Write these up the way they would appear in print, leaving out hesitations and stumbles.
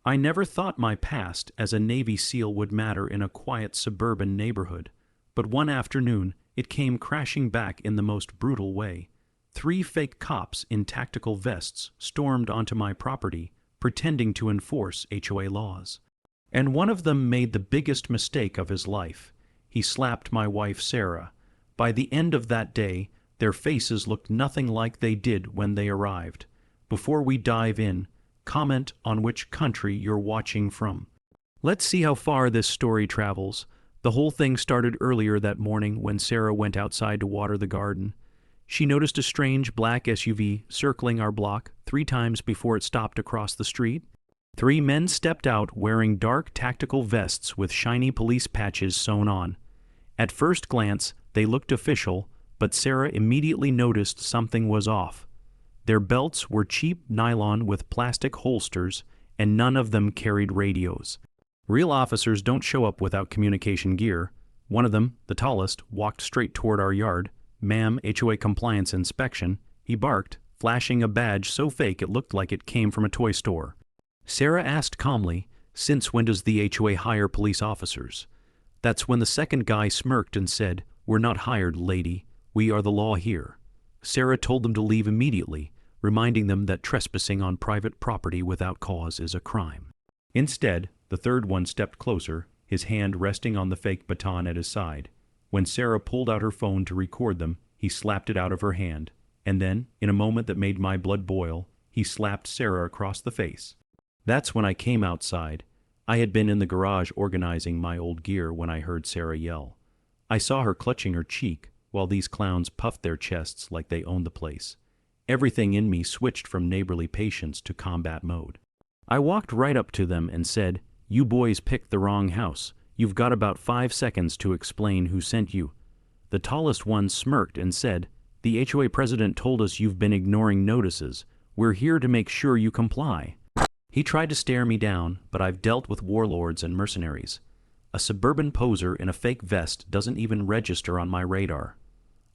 I never thought my past as a Navy SEAL would matter in a quiet suburban neighborhood, but one afternoon it came crashing back in the most brutal way. 3 fake cops in tactical vests stormed onto my property, pretending to enforce HOA laws. And one of them made the biggest mistake of his life. He slapped my wife Sarah. By the end of that day, their faces looked nothing like they did when they arrived. Before we dive in, comment on which country you're watching from. Let's see how far this story travels. The whole thing started earlier that morning when Sarah went outside to water the garden. She noticed a strange black SUV circling our block 3 times before it stopped across the street. 3 men stepped out wearing dark tactical vests with shiny police patches sewn on. At first glance, they looked official, but Sarah immediately noticed something was off. Their belts were cheap nylon with plastic holsters, and none of them carried radios. Real officers don't show up without communication gear. One of them, the tallest, walked straight toward our yard. "Ma'am, HOA compliance inspection," he barked, flashing a badge so fake it looked like it came from a toy store. Sarah asked calmly, "Since when does the HOA hire police officers?" That's when the second guy smirked and said, "We're not hired, lady. We are the law here." Sarah told them to leave immediately, reminding them that trespassing on private property without cause is a crime. Instead, the third one stepped closer, his hand resting on the fake baton at his side. When Sarah pulled out her phone to record them, he slapped it out of her hand, and then, in a moment that made my blood boil, he slapped Sarah across the face. That's when I came outside. I had been in the garage organizing my old gear when I heard Sarah yell. I saw her clutching her cheek, while these clowns puffed their chests like they owned the place. Everything in me switched from neighborly patience to combat mode. I walked right up to them and said, "You boys picked the wrong house. You've got about 5 seconds to explain who sent you." The tallest one smirked and said, "The HOA president told us you've been ignoring notices. We're here to make sure you comply." He tried to stare me down, but I've dealt with warlords and mercenaries. A suburban poser in a fake vest doesn't even register on my radar.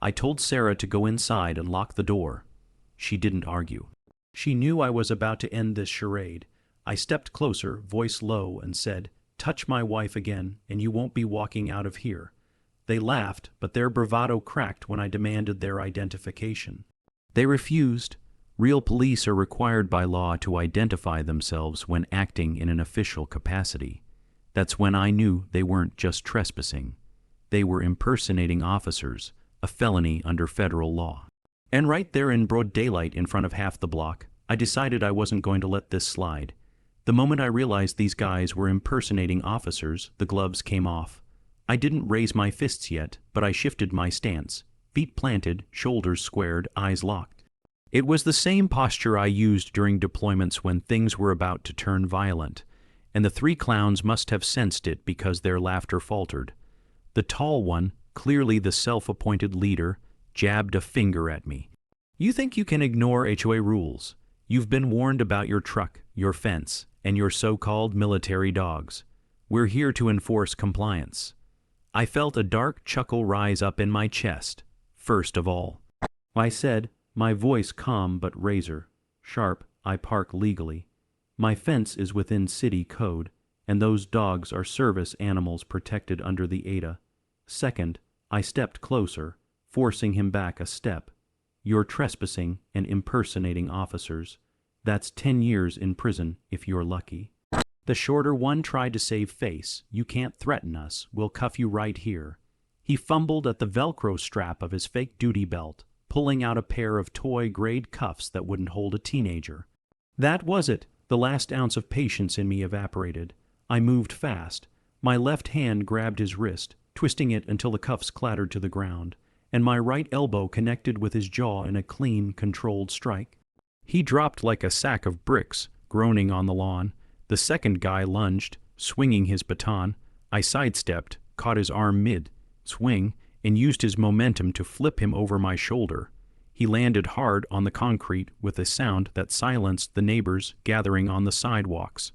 I told Sarah to go inside and lock the door. She didn't argue. She knew I was about to end this charade. I stepped closer, voice low, and said, "Touch my wife again, and you won't be walking out of here." They laughed, but their bravado cracked when I demanded their identification. They refused. Real police are required by law to identify themselves when acting in an official capacity. That's when I knew they weren't just trespassing. They were impersonating officers, a felony under federal law. And right there in broad daylight in front of half the block, I decided I wasn't going to let this slide. The moment I realized these guys were impersonating officers, the gloves came off. I didn't raise my fists yet, but I shifted my stance. Feet planted, shoulders squared, eyes locked. It was the same posture I used during deployments when things were about to turn violent, and the 3 clowns must have sensed it because their laughter faltered. The tall one, clearly the self-appointed leader, jabbed a finger at me. "You think you can ignore HOA rules? You've been warned about your truck, your fence, and your so-called military dogs. We're here to enforce compliance." I felt a dark chuckle rise up in my chest. First of all, I said, my voice calm but razor sharp, "I park legally. My fence is within city code, and those dogs are service animals protected under the ADA. Second, I stepped closer, forcing him back a step. "You're trespassing and impersonating officers. That's 10 years in prison if you're lucky." The shorter one tried to save face. "You can't threaten us. We'll cuff you right here." He fumbled at the Velcro strap of his fake duty belt, pulling out a pair of toy-grade cuffs that wouldn't hold a teenager. That was it. The last ounce of patience in me evaporated. I moved fast. My left hand grabbed his wrist, twisting it until the cuffs clattered to the ground, and my right elbow connected with his jaw in a clean, controlled strike. He dropped like a sack of bricks, groaning on the lawn. The second guy lunged, swinging his baton. I sidestepped, caught his arm mid-swing, and used his momentum to flip him over my shoulder. He landed hard on the concrete with a sound that silenced the neighbors gathering on the sidewalks.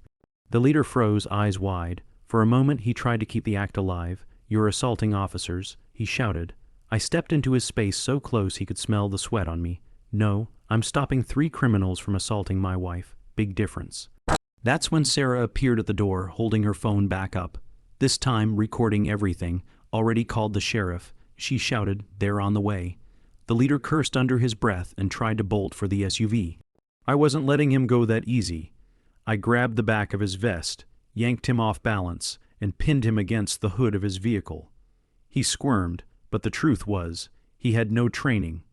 The leader froze, eyes wide. For a moment he tried to keep the act alive. "You're assaulting officers," he shouted. I stepped into his space so close he could smell the sweat on me. "No, I'm stopping 3 criminals from assaulting my wife. Big difference." That's when Sarah appeared at the door, holding her phone back up. This time, recording everything, already called the sheriff. She shouted, "They're on the way." The leader cursed under his breath and tried to bolt for the SUV. I wasn't letting him go that easy. I grabbed the back of his vest, yanked him off balance, and pinned him against the hood of his vehicle. He squirmed, but the truth was, he had no training,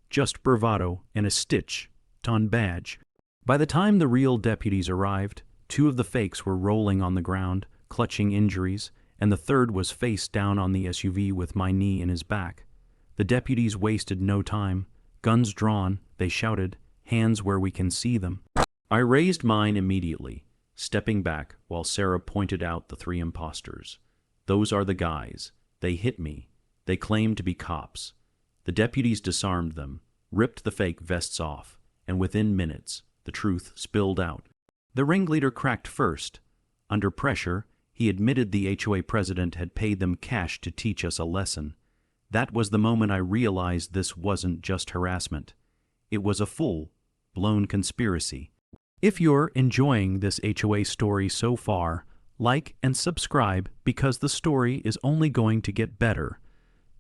just bravado and a stitch-on badge. By the time the real deputies arrived, 2 of the fakes were rolling on the ground, clutching injuries, and the third was face down on the SUV with my knee in his back. The deputies wasted no time. Guns drawn, they shouted, "Hands where we can see them." I raised mine immediately, stepping back while Sarah pointed out the 3 impostors. "Those are the guys. They hit me. They claim to be cops." The deputies disarmed them, ripped the fake vests off, and within minutes, the truth spilled out. The ringleader cracked first. Under pressure, he admitted the HOA president had paid them cash to teach us a lesson. That was the moment I realized this wasn't just harassment. It was a full-blown conspiracy. If you're enjoying this HOA story so far, like and subscribe because the story is only going to get better.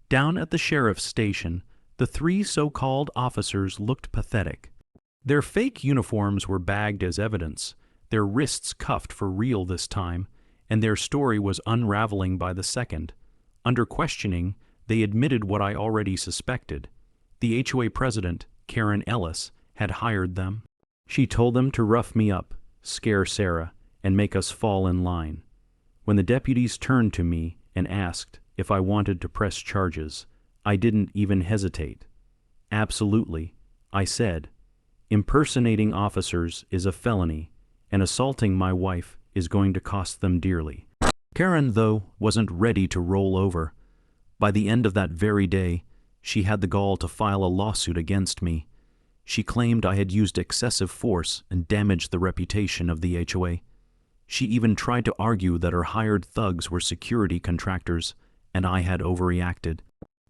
Down at the sheriff's station, the 3 so-called officers looked pathetic. Their fake uniforms were bagged as evidence, their wrists cuffed for real this time, and their story was unraveling by the second. Under questioning, they admitted what I already suspected. The HOA president, Karen Ellis, had hired them. She told them to rough me up, scare Sarah, and make us fall in line. When the deputies turned to me and asked if I wanted to press charges, I didn't even hesitate. "Absolutely," I said. "Impersonating officers is a felony, and assaulting my wife is going to cost them dearly." Karen, though, wasn't ready to roll over. By the end of that very day, she had the gall to file a lawsuit against me. She claimed I had used excessive force and damaged the reputation of the HOA. She even tried to argue that her hired thugs were security contractors, and I had overreacted.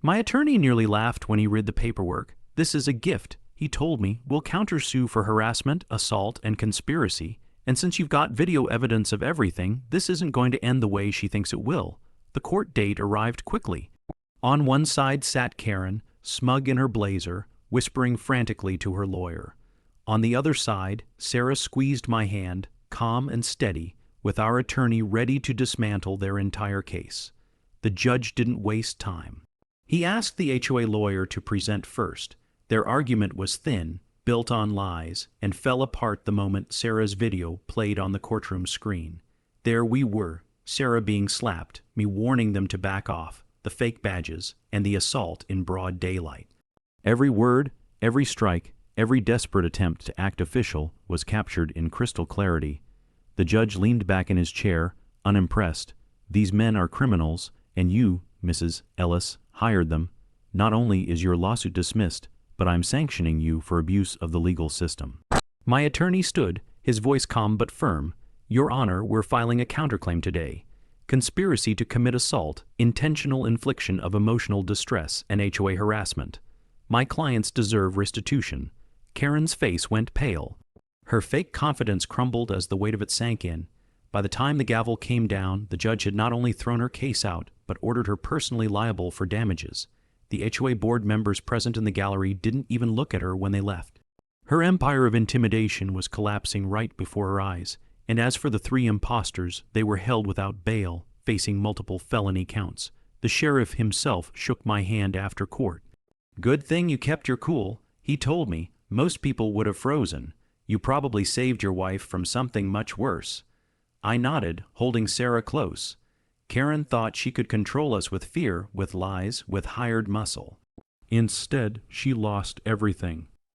My attorney nearly laughed when he read the paperwork. "This is a gift," he told me. "We'll countersue for harassment, assault, and conspiracy. And since you've got video evidence of everything, this isn't going to end the way she thinks it will." The court date arrived quickly. On one side sat Karen, smug in her blazer, whispering frantically to her lawyer. On the other side, Sarah squeezed my hand, calm and steady, with our attorney ready to dismantle their entire case. The judge didn't waste time. He asked the HOA lawyer to present first. Their argument was thin, built on lies, and fell apart the moment Sarah's video played on the courtroom screen. There we were, Sarah being slapped, me warning them to back off, the fake badges, and the assault in broad daylight. Every word, every strike, every desperate attempt to act official was captured in crystal clarity. The judge leaned back in his chair, unimpressed. "These men are criminals, and you, Mrs. Ellis, hired them. Not only is your lawsuit dismissed, but I'm sanctioning you for abuse of the legal system." My attorney stood, his voice calm but firm. "Your Honor, we're filing a counterclaim today. Conspiracy to commit assault, intentional infliction of emotional distress, and HOA harassment. My clients deserve restitution." Karen's face went pale. Her fake confidence crumbled as the weight of it sank in. By the time the gavel came down, the judge had not only thrown her case out, but ordered her personally liable for damages. The HOA board members present in the gallery didn't even look at her when they left. Her empire of intimidation was collapsing right before her eyes, and as for the 3 impostors, they were held without bail, facing multiple felony counts. The sheriff himself shook my hand after court. "Good thing you kept your cool," he told me. "Most people would have frozen. You probably saved your wife from something much worse." I nodded, holding Sarah close. Karen thought she could control us with fear, with lies, with hired muscle. Instead, she lost everything.